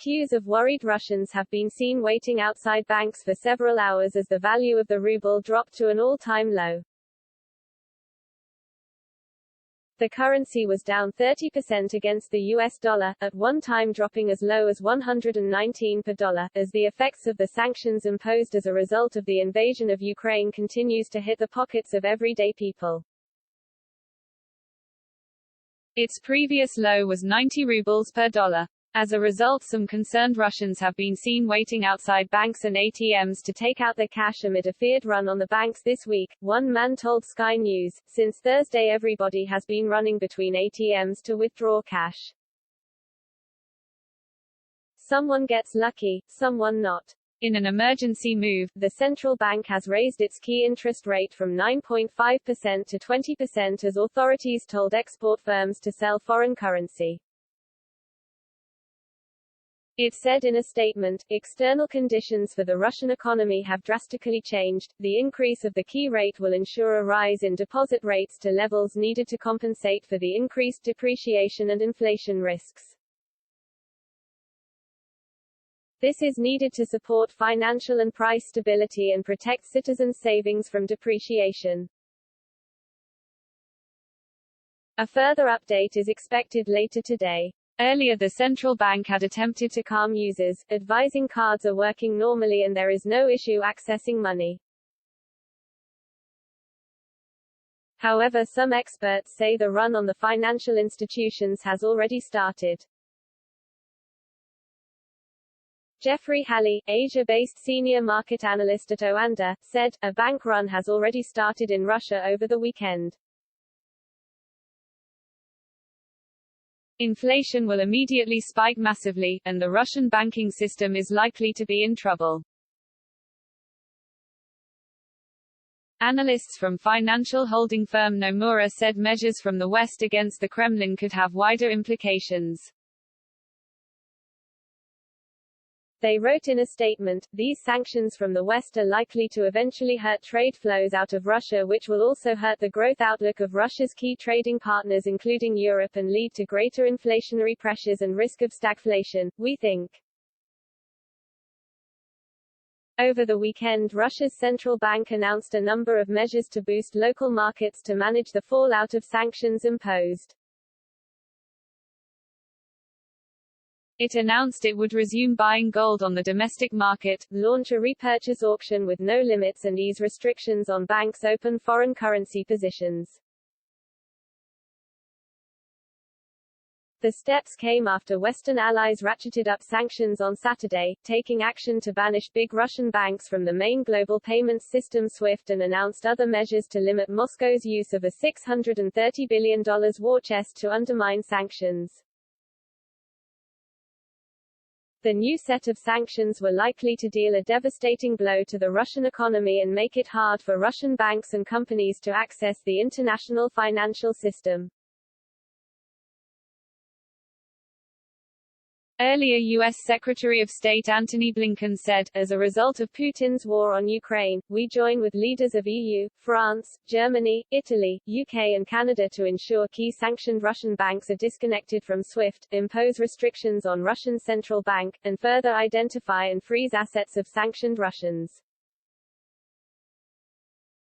Queues of worried Russians have been seen waiting outside banks for several hours as the value of the ruble dropped to an all-time low. The currency was down 30% against the US dollar, at one time dropping as low as 119 per dollar, as the effects of the sanctions imposed as a result of the invasion of Ukraine continues to hit the pockets of everyday people. Its previous low was 90 rubles per dollar. As a result, some concerned Russians have been seen waiting outside banks and ATMs to take out their cash amid a feared run on the banks this week, one man told Sky News. Since Thursday, everybody has been running between ATMs to withdraw cash. Someone gets lucky, someone not. In an emergency move, the central bank has raised its key interest rate from 9.5% to 20% as authorities told export firms to sell foreign currency. It said in a statement, external conditions for the Russian economy have drastically changed. The increase of the key rate will ensure a rise in deposit rates to levels needed to compensate for the increased depreciation and inflation risks. This is needed to support financial and price stability and protect citizens' savings from depreciation. A further update is expected later today. Earlier, the central bank had attempted to calm users, advising cards are working normally and there is no issue accessing money. However, some experts say the run on the financial institutions has already started. Jeffrey Halley, Asia-based senior market analyst at Oanda, said, a bank run has already started in Russia over the weekend. Inflation will immediately spike massively, and the Russian banking system is likely to be in trouble. Analysts from financial holding firm Nomura said measures from the West against the Kremlin could have wider implications. They wrote in a statement, these sanctions from the West are likely to eventually hurt trade flows out of Russia, which will also hurt the growth outlook of Russia's key trading partners including Europe and lead to greater inflationary pressures and risk of stagflation, we think. Over the weekend, Russia's central bank announced a number of measures to boost local markets to manage the fallout of sanctions imposed. It announced it would resume buying gold on the domestic market, launch a repurchase auction with no limits and ease restrictions on banks' open foreign currency positions. The steps came after Western allies ratcheted up sanctions on Saturday, taking action to banish big Russian banks from the main global payments system SWIFT and announced other measures to limit Moscow's use of a $630 billion war chest to undermine sanctions. The new set of sanctions were likely to deal a devastating blow to the Russian economy and make it hard for Russian banks and companies to access the international financial system. Earlier, U.S. Secretary of State Antony Blinken said, as a result of Putin's war on Ukraine, we join with leaders of EU, France, Germany, Italy, UK and Canada to ensure key sanctioned Russian banks are disconnected from SWIFT, impose restrictions on Russian central bank, and further identify and freeze assets of sanctioned Russians.